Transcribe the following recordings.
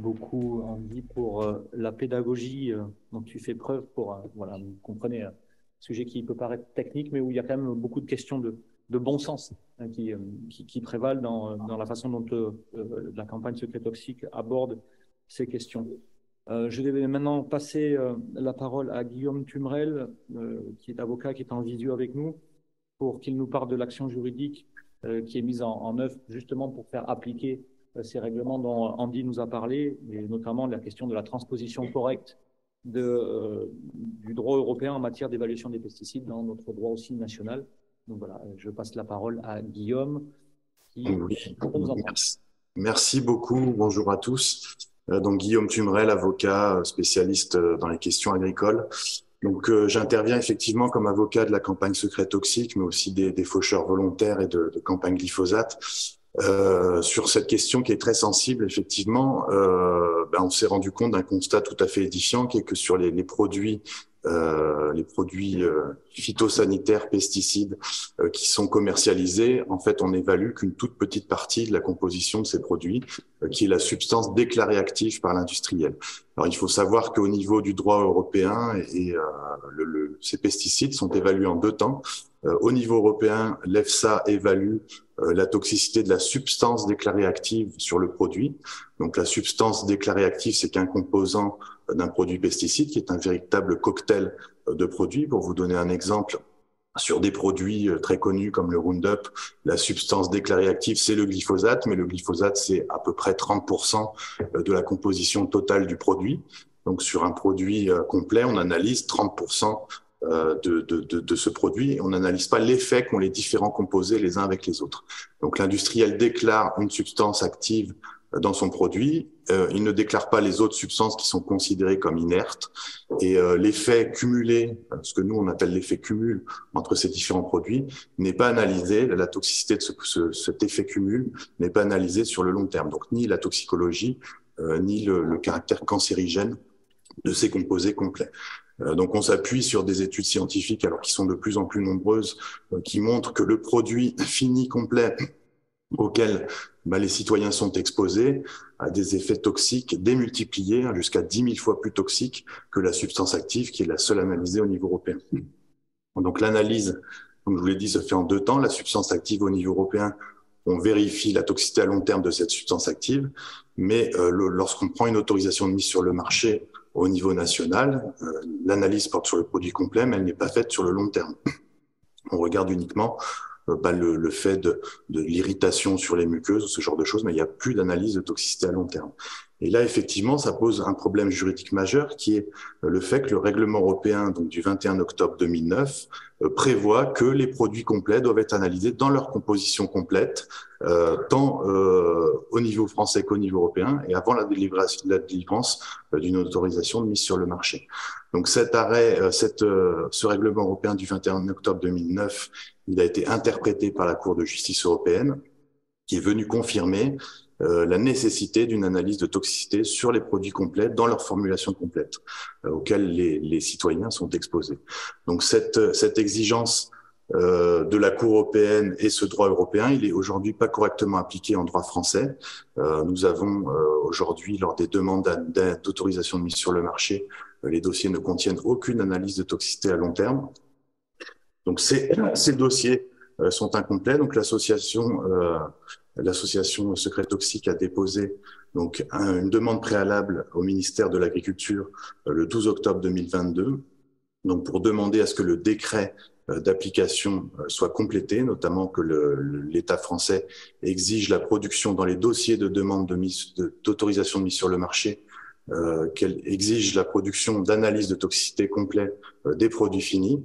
beaucoup, Andy, pour la pédagogie dont tu fais preuve pour, voilà, vous comprenez, un sujet qui peut paraître technique, mais où il y a quand même beaucoup de questions de bon sens hein, qui prévalent dans la façon dont la campagne Secret Toxique aborde ces questions. Je vais maintenant passer la parole à Guillaume Tumrel, qui est avocat, qui est en visio avec nous, pour qu'il nous parle de l'action juridique qui est mise en œuvre justement pour faire appliquer ces règlements dont Andy nous a parlé, et notamment la question de la transposition correcte du droit européen en matière d'évaluation des pesticides dans notre droit aussi national. Donc voilà, je passe la parole à Guillaume qui Oui, peut nous entendre. merci beaucoup. Bonjour à tous. Donc Guillaume Tumrel, avocat spécialiste dans les questions agricoles. Donc j'interviens effectivement comme avocat de la campagne Secret Toxique, mais aussi des faucheurs volontaires et de campagne glyphosate. Sur cette question qui est très sensible, effectivement, on s'est rendu compte d'un constat tout à fait édifiant, qui est que sur les produits phytosanitaires, pesticides qui sont commercialisés, en fait, on évalue qu'une toute petite partie de la composition de ces produits, qui est la substance déclarée active par l'industriel. Alors, il faut savoir qu'au niveau du droit européen, ces pesticides sont évalués en deux temps. Au niveau européen, l'EFSA évalue la toxicité de la substance déclarée active sur le produit. Donc, la substance déclarée active, c'est qu'un composant d'un produit pesticide qui est un véritable cocktail de produits. Pour vous donner un exemple, sur des produits très connus comme le Roundup, la substance déclarée active, c'est le glyphosate, mais le glyphosate, c'est à peu près 30% de la composition totale du produit. Donc, sur un produit complet, on analyse 30% de ce produit et on n'analyse pas l'effet qu'ont les différents composés les uns avec les autres. Donc, l'industriel déclare une substance active dans son produit, il ne déclare pas les autres substances qui sont considérées comme inertes et l'effet cumulé, ce que nous on appelle l'effet cumul entre ces différents produits, n'est pas analysé, la toxicité de cet effet cumul n'est pas analysée sur le long terme. Donc ni la toxicologie, ni le caractère cancérigène de ces composés complets. Donc on s'appuie sur des études scientifiques, alors qui sont de plus en plus nombreuses, qui montrent que le produit fini complet auquel les citoyens sont exposés à des effets toxiques démultipliés jusqu'à 10 000 fois plus toxiques que la substance active qui est la seule analysée au niveau européen. Donc l'analyse, comme je vous l'ai dit, se fait en deux temps. La substance active au niveau européen, on vérifie la toxicité à long terme de cette substance active, mais lorsqu'on prend une autorisation de mise sur le marché au niveau national, l'analyse porte sur le produit complet, mais elle n'est pas faite sur le long terme. On regarde uniquement le fait de l'irritation sur les muqueuses, ce genre de choses, mais il n'y a plus d'analyse de toxicité à long terme. Et là, effectivement, ça pose un problème juridique majeur qui est le fait que le règlement européen donc du 21 octobre 2009 prévoit que les produits complets doivent être analysés dans leur composition complète, tant au niveau français qu'au niveau européen, et avant la délivrance d'une autorisation de mise sur le marché. Donc cet arrêt, ce règlement européen du 21 octobre 2009, il a été interprété par la Cour de justice européenne, qui est venue confirmer la nécessité d'une analyse de toxicité sur les produits complets dans leur formulation complète, auxquelles les citoyens sont exposés. Donc cette exigence de la Cour européenne et ce droit européen, il est aujourd'hui pas correctement appliqué en droit français. Nous avons aujourd'hui, lors des demandes d'autorisation de mise sur le marché, les dossiers ne contiennent aucune analyse de toxicité à long terme. Donc ces dossiers sont incomplets. Donc l'association Secret Toxique a déposé donc une demande préalable au ministère de l'Agriculture le 12 octobre 2022, donc pour demander à ce que le décret d'application soit complété, notamment que l'État français exige la production dans les dossiers de demande d'autorisation de mise sur le marché, qu'elle exige la production d'analyses de toxicité complète des produits finis.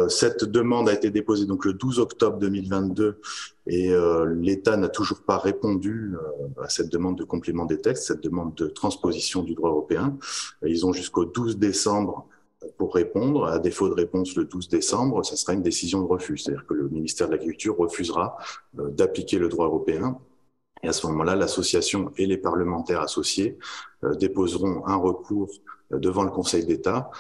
Cette demande a été déposée donc le 12 octobre 2022 et l'État n'a toujours pas répondu à cette demande de complément des textes, cette demande de transposition du droit européen. Ils ont jusqu'au 12 décembre pour répondre. À défaut de réponse le 12 décembre, ça sera une décision de refus, c'est-à-dire que le ministère de l'Agriculture refusera d'appliquer le droit européen. Et à ce moment-là, l'association et les parlementaires associés déposeront un recours devant le Conseil d'État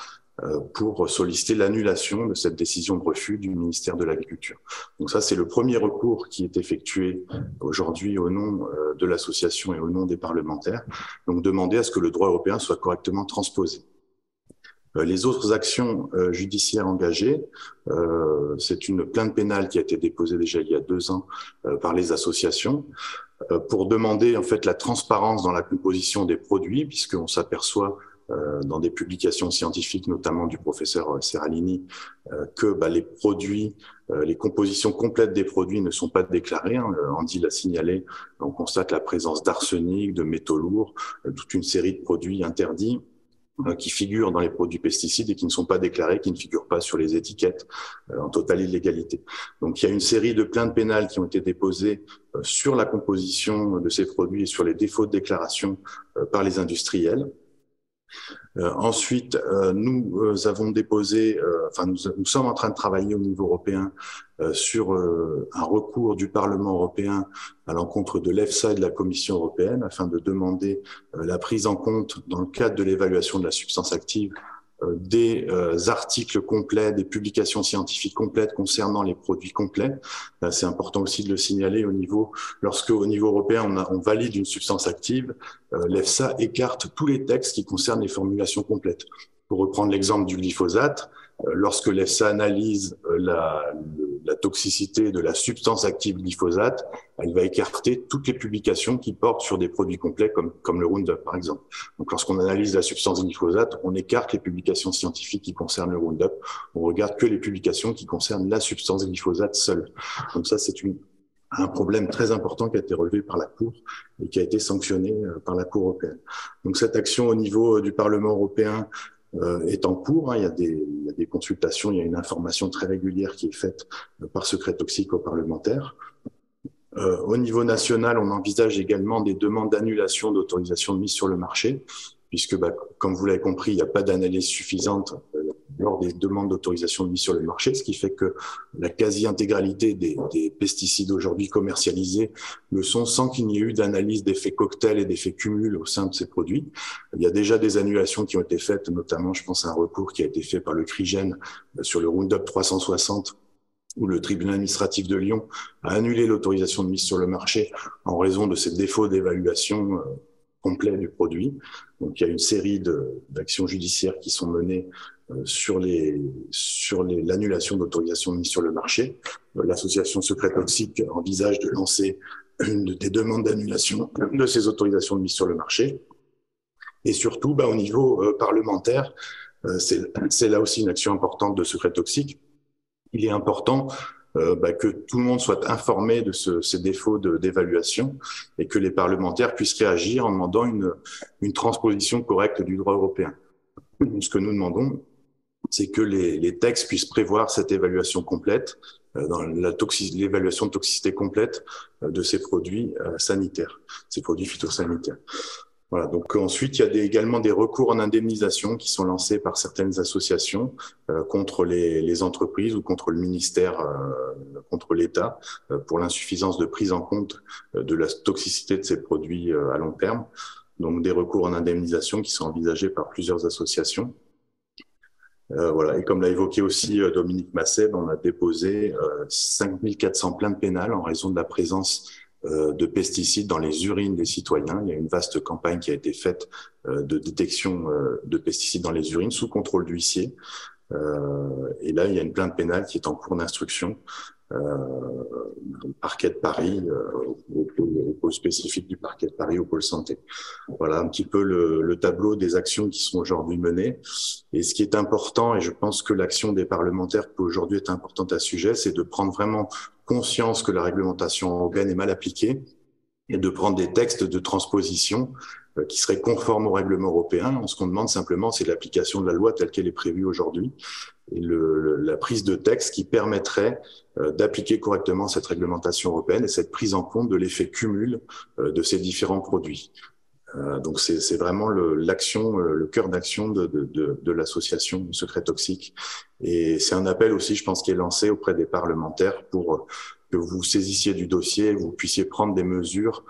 pour solliciter l'annulation de cette décision de refus du ministère de l'Agriculture. Donc ça, c'est le premier recours qui est effectué aujourd'hui au nom de l'association et au nom des parlementaires. Donc demander à ce que le droit européen soit correctement transposé. Les autres actions judiciaires engagées, c'est une plainte pénale qui a été déposée déjà il y a 2 ans par les associations pour demander en fait la transparence dans la composition des produits, puisqu'on s'aperçoit dans des publications scientifiques, notamment du professeur Seralini, que les produits, les compositions complètes des produits ne sont pas déclarées. Andy l'a signalé, on constate la présence d'arsenic, de métaux lourds, toute une série de produits interdits qui figurent dans les produits pesticides et qui ne sont pas déclarés, qui ne figurent pas sur les étiquettes en totale illégalité. Donc il y a une série de plaintes pénales qui ont été déposées sur la composition de ces produits et sur les défauts de déclaration par les industriels. Ensuite, nous avons déposé, nous sommes en train de travailler au niveau européen sur un recours du Parlement européen à l'encontre de l'EFSA et de la Commission européenne afin de demander la prise en compte dans le cadre de l'évaluation de la substance active des articles complets, des publications scientifiques complètes concernant les produits complets. C'est important aussi de le signaler lorsque au niveau européen on valide une substance active, l'EFSA écarte tous les textes qui concernent les formulations complètes. Pour reprendre l'exemple du glyphosate, lorsque l'EFSA analyse la toxicité de la substance active glyphosate, elle va écarter toutes les publications qui portent sur des produits complets comme le Roundup par exemple. Donc lorsqu'on analyse la substance glyphosate, on écarte les publications scientifiques qui concernent le Roundup, on regarde que les publications qui concernent la substance glyphosate seule. Donc ça c'est un problème très important qui a été relevé par la Cour et qui a été sanctionné par la Cour européenne. Donc cette action au niveau du Parlement européen est en cours. Il y a des consultations, il y a une information très régulière qui est faite par Secret Toxique aux parlementaires. Au niveau national, on envisage également des demandes d'annulation d'autorisation de mise sur le marché, puisque, comme vous l'avez compris, il n'y a pas d'analyse suffisante lors des demandes d'autorisation de mise sur le marché, ce qui fait que la quasi-intégralité des pesticides aujourd'hui commercialisés le sont sans qu'il n'y ait eu d'analyse d'effets cocktail et d'effets cumul au sein de ces produits. Il y a déjà des annulations qui ont été faites, notamment, je pense à un recours qui a été fait par le CRIGEN sur le Roundup 360, où le tribunal administratif de Lyon a annulé l'autorisation de mise sur le marché en raison de ces défauts d'évaluation complet du produit. Donc il y a une série d'actions judiciaires qui sont menées sur l'annulation d'autorisation de mise sur le marché. L'association Secret Toxique envisage de lancer des demandes d'annulation de ces autorisations de mise sur le marché. Et surtout, au niveau parlementaire, c'est là aussi une action importante de Secret Toxique. Il est important que tout le monde soit informé de ces défauts d'évaluation et que les parlementaires puissent réagir en demandant une transposition correcte du droit européen. Ce que nous demandons, c'est que les textes puissent prévoir cette évaluation complète, dans l'évaluation de toxicité complète de ces produits sanitaires, ces produits phytosanitaires. Voilà. Donc ensuite, il y a également des recours en indemnisation qui sont lancés par certaines associations contre les entreprises ou contre le ministère, contre l'État, pour l'insuffisance de prise en compte de la toxicité de ces produits à long terme. Donc des recours en indemnisation qui sont envisagés par plusieurs associations. Voilà. Et comme l'a évoqué aussi Dominique Masset, on a déposé 5400 plaintes pénales en raison de la présence de pesticides dans les urines des citoyens. Il y a une vaste campagne qui a été faite de détection de pesticides dans les urines sous contrôle d'huissier. Et là, il y a une plainte pénale qui est en cours d'instruction au parquet de Paris, au pôle spécifique du parquet de Paris, au pôle santé. Voilà un petit peu le tableau des actions qui sont aujourd'hui menées. Et ce qui est important, et je pense que l'action des parlementaires peut aujourd'hui être importante à ce sujet, c'est de prendre vraiment conscience que la réglementation européenne est mal appliquée et de prendre des textes de transposition qui seraient conformes au règlement européen. Ce qu'on demande simplement, c'est l'application de la loi telle qu'elle est prévue aujourd'hui et la prise de texte qui permettrait d'appliquer correctement cette réglementation européenne et cette prise en compte de l'effet cumul de ces différents produits. Donc c'est vraiment l'action, le cœur d'action de l'association Secret Toxique. Et c'est un appel aussi, je pense, qui est lancé auprès des parlementaires pour que vous saisissiez du dossier, vous puissiez prendre des mesures,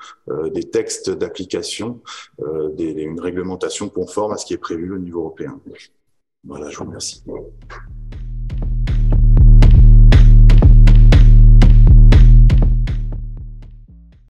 des textes d'application, une réglementation conforme à ce qui est prévu au niveau européen. Voilà, je vous remercie.